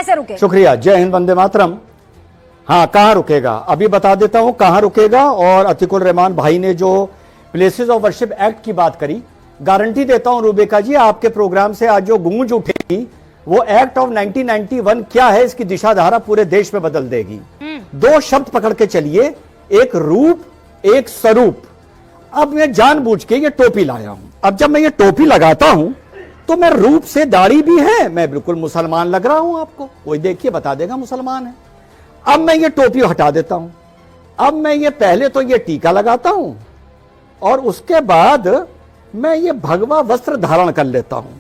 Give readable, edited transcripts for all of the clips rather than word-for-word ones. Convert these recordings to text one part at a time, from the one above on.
कैसे रुके? शुक्रिया, जय हिंद, वंदे मातरम। हाँ, कहाँ रुकेगा अभी बता देता हूं कहाँ रुकेगा। और अतिकुल रहमान भाई ने जो प्लेसेस ऑफ वर्शिप एक्ट की बात करी, गारंटी देता हूं रुबेका जी, आपके प्रोग्राम से आज जो गूंज उठेगी वो एक्ट ऑफ 1991 क्या है इसकी दिशा धारा पूरे देश में बदल देगी। दो शब्द पकड़ के चलिए, एक रूप, एक स्वरूप। अब मैं जानबूझ के ये टोपी लाया हूं। अब जब मैं ये टोपी लगाता हूं तो मैं रूप से, दाढ़ी भी है, मैं बिल्कुल मुसलमान लग रहा हूं। आपको कोई देखिए बता देगा मुसलमान है। अब मैं ये टोपी हटा देता हूं। अब मैं ये पहले तो ये टीका लगाता हूं और उसके बाद मैं ये भगवा वस्त्र धारण कर लेता हूं।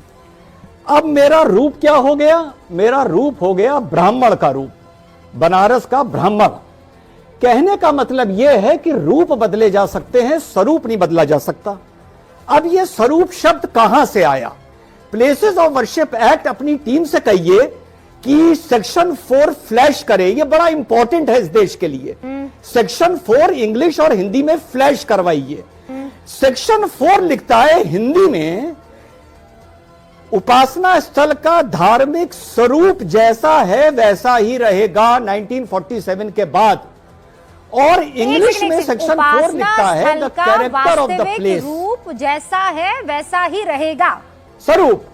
अब मेरा रूप क्या हो गया? मेरा रूप हो गया ब्राह्मण का रूप, बनारस का ब्राह्मण। कहने का मतलब यह है कि रूप बदले जा सकते हैं, स्वरूप नहीं बदला जा सकता। अब यह स्वरूप शब्द कहां से आया? प्लेसेस ऑफ वर्शिप एक्ट अपनी टीम से कहिए कि सेक्शन 4 फ्लैश करे। यह बड़ा इंपॉर्टेंट है इस देश के लिए। सेक्शन 4 इंग्लिश और हिंदी में फ्लैश करवाइए। सेक्शन 4 लिखता है हिंदी में, उपासना स्थल का धार्मिक स्वरूप जैसा है वैसा ही रहेगा 1947 के बाद। और इंग्लिश में सेक्शन 4 लिखता है the character of the place, रूप जैसा है वैसा ही रहेगा, स्वरूप।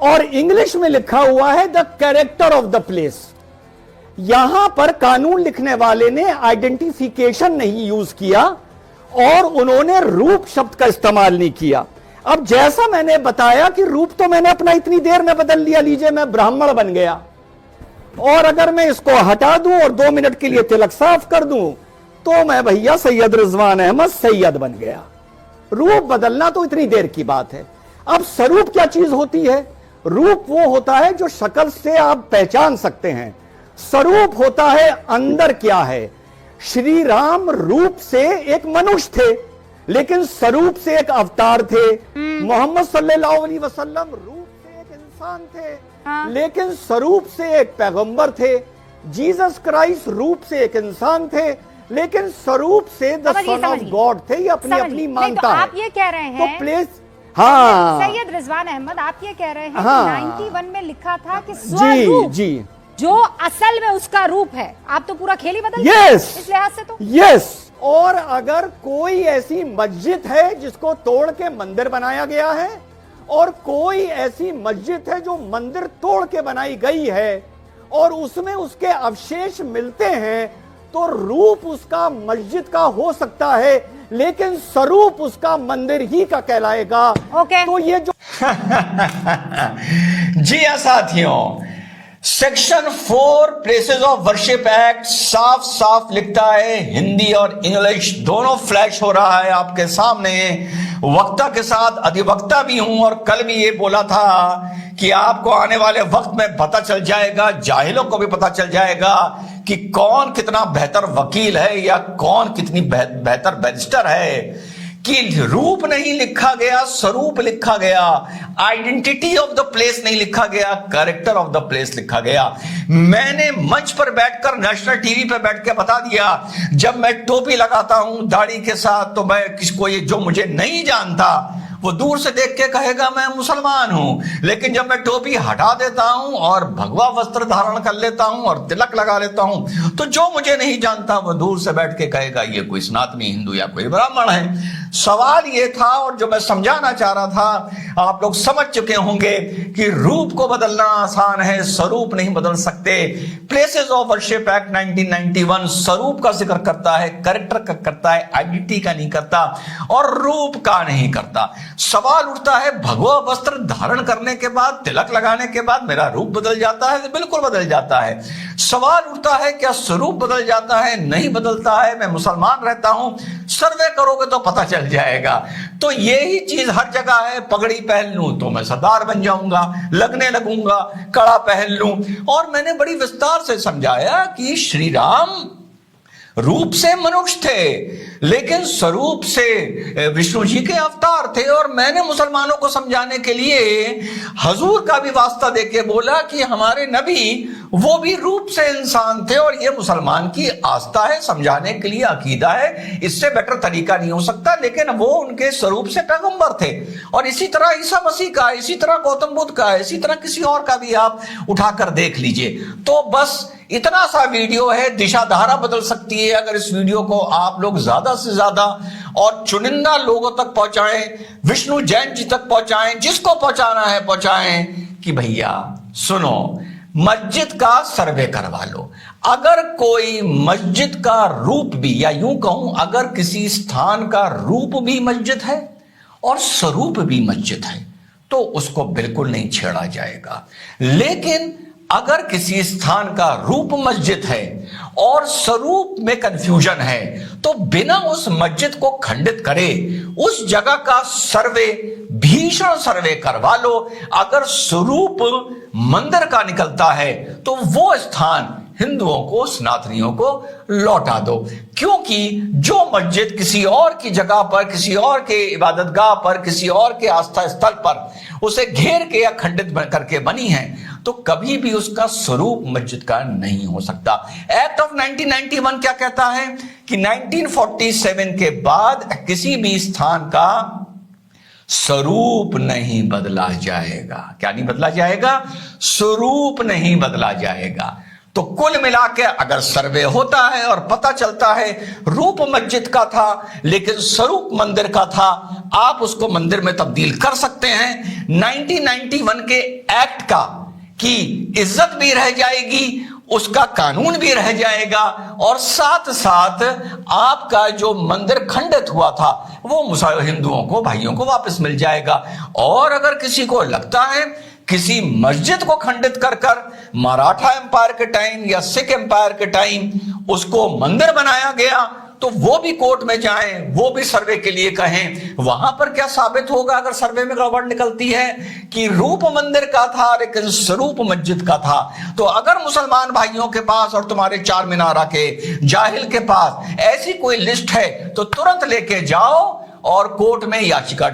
और इंग्लिश में लिखा हुआ है the character of the place. यहां पर कानून लिखने वाले ने आइडेंटिफिकेशन नहीं यूज किया और उन्होंने रूप शब्द का इस्तेमाल नहीं किया। अब जैसा मैंने बताया कि रूप तो मैंने अपना इतनी देर में बदल लिया, लीजिए मैं ब्राह्मण बन गया। और अगर मैं इसको हटा दूं और 2 मिनट के लिए तिलक साफ कर दूं तो मैं भैया सैयद रिजवान अहमद सैयद बन गया। रूप बदलना तो इतनी देर की बात है। अब स्वरूप क्या चीज होती है? रूप वो होता है जो शक्ल से आप पहचान सकते हैं। स्वरूप होता है अंदर क्या है। श्री राम रूप से एक मनुष्य थे लेकिन स्वरूप से एक अवतार थे। मोहम्मद सल्लल्लाहु अलैहि वसल्लम रूप से एक इंसान थे लेकिन स्वरूप से एक पैगंबर थे। जीसस क्राइस्ट रूप से एक इंसान थे लेकिन स्वरूप से द सन ऑफ गॉड थे। ये अपनी अपनी मानता है। आप ये कह रहे हैं तो प्लेस, हाँ, सैयद रिजवान अहमद, आप ये कह रहे हैं हाँ, कि 91 में लिखा था कि स्वरूप जी जो असल में उसका रूप है। आप तो पूरा खेल ही बदल दिया इस लिहाज से तो। यस। और अगर कोई ऐसी मस्जिद है जिसको तोड़ के मंदिर बनाया गया है और कोई ऐसी मस्जिद है जो मंदिर तोड़ के बनाई गई है और उसमें उसके अवशेष मिलते हैं तो रूप उसका मस्जिद का हो सकता है लेकिन स्वरूप उसका मंदिर ही का कहलाएगा। तो ये जो जी हाँ साथियों, section 4 places of worship act साफ साफ लिखता है, हिंदी और इंग्लिश दोनों फ्लैश हो रहा है आपके सामने। वक्ता के साथ अधिवक्ता भी हूं और कल भी ये बोला था कि आपको आने वाले वक्त में पता चल जाएगा, जाहिलों को भी पता चल जाएगा कि कौन कितना बेहतर वकील है या कौन कितनी बेहतर बैरिस्टर है। कि रूप नहीं लिखा गया, स्वरूप लिखा गया, आइडेंटिटी ऑफ द प्लेस नहीं लिखा गया, कैरेक्टर ऑफ द प्लेस लिखा गया। मैंने मंच पर बैठकर नेशनल टीवी पर बैठ के बता दिया, जब मैं टोपी लगाता हूं दाढ़ी के साथ तो मैं किसको, ये जो मुझे नहीं जानता वो दूर से देख के कहेगा मैं मुसलमान हूं, लेकिन जब मैं टोपी हटा देता हूं और भगवा वस्त्र धारण कर लेता हूं और तिलक लगा लेता हूं तो जो मुझे नहीं जानता वो दूर से बैठ के कहेगा ये कोई सनातनी हिंदू या कोई ब्राह्मण है। सवाल ये था और जो मैं समझाना चाह रहा था आप लोग समझ चुके होंगे कि रूप को बदलना आसान है, स्वरूप नहीं बदल सकते। प्लेसेस ऑफ वर्शिप एक्ट 1991 स्वरूप का जिक्र करता है, कैरेक्टर का करता है, आइडेंटिटी का नहीं करता और रूप का नहीं करता। सवाल उठता है भगवा वस्त्र धारण करने के बाद, तिलक लगाने के बाद मेरा रूप बदल जाता है? बिल्कुल बदल जाता है। सवाल उठता है क्या स्वरूप बदल जाता है? नहीं बदलता है। मैं मुसलमान रहता हूं, सर्वे करोगे तो पता चल जाएगा। तो यही चीज हर जगह है। पगड़ी पहन लूं तो मैं सरदार बन जाऊंगा, लगने लगूंगा, कड़ा पहन लूं। और मैंने बड़ी विस्तार से समझाया कि श्री राम रूप से मनुष्य थे लेकिन स्वरूप से विष्णु जी के अवतार थे। और मैंने मुसलमानों को समझाने के लिए हजूर का भी वास्ता देके बोला कि हमारे नबी वो भी रूप से इंसान थे, और ये मुसलमान की आस्था है, समझाने के लिए अकीदा है, इससे बेटर तरीका नहीं हो सकता। लेकिन वो उनके स्वरूप से पैगंबर थे, और इसी तरह ईसा मसीह का, इसी तरह गौतम बुद्ध का, इसी तरह किसी और का भी आप उठाकर देख लीजिए। तो बस इतना सा वीडियो है, दिशा धारा बदल सकती है अगर इस वीडियो को आप लोग ज्यादा से ज्यादा और चुनिंदा लोगों तक पहुंचाएं, विष्णु जैन जी तक पहुंचाएं, जिसको पहुंचाना है पहुंचाएं कि भैया सुनो, मस्जिद का सर्वे करवा लो। अगर कोई मस्जिद का रूप भी, या यूं कहूं अगर किसी स्थान का रूप भी मस्जिद है और स्वरूप भी मस्जिद है तो उसको बिल्कुल नहीं छेड़ा जाएगा। लेकिन अगर किसी स्थान का रूप मस्जिद है और स्वरूप में कंफ्यूजन है तो बिना उस मस्जिद को खंडित करे उस जगह का सर्वे, भीषण सर्वे करवा लो। अगर स्वरूप मंदिर का निकलता है तो वो स्थान हिंदुओं को, सनातनियों को लौटा दो, क्योंकि जो मस्जिद किसी और की जगह पर, किसी और के इबादतगाह पर, किसी और के आस्था स्थल पर उसे घेर के या खंडित करके बनी है तो कभी भी उसका स्वरूप मस्जिद का नहीं हो सकता। एक्ट ऑफ 1991 क्या कहता है कि 1947 के बाद किसी भी स्थान का स्वरूप नहीं बदला जाएगा। क्या नहीं बदला जाएगा? स्वरूप नहीं बदला जाएगा। तो कुल मिला के अगर सर्वे होता है और पता चलता है रूप मस्जिद का था लेकिन स्वरूप मंदिर का था, आप उसको मंदिर में तब्दील कर सकते हैं। 1991 के एक्ट का की इज्जत भी रह जाएगी, उसका कानून भी रह जाएगा, और साथ साथ आपका जो मंदिर खंडित हुआ था वो हिंदुओं को, भाइयों को वापस मिल जाएगा। और अगर किसी को लगता है किसी मस्जिद को खंडित कर कर मराठा एम्पायर के टाइम या सिख एम्पायर के टाइम उसको मंदिर बनाया गया तो वो भी कोर्ट में जाएं, वो भी सर्वे के लिए कहें। वहां पर क्या साबित होगा अगर सर्वे में गड़बड़ निकलती है कि रूप मंदिर का था लेकिन स्वरूप मस्जिद का था? तो अगर मुसलमान भाइयों के पास और तुम्हारे चार मीनारा के जाहिल के पास ऐसी कोई लिस्ट है तो तुरंत लेके जाओ और कोर्ट में याचिका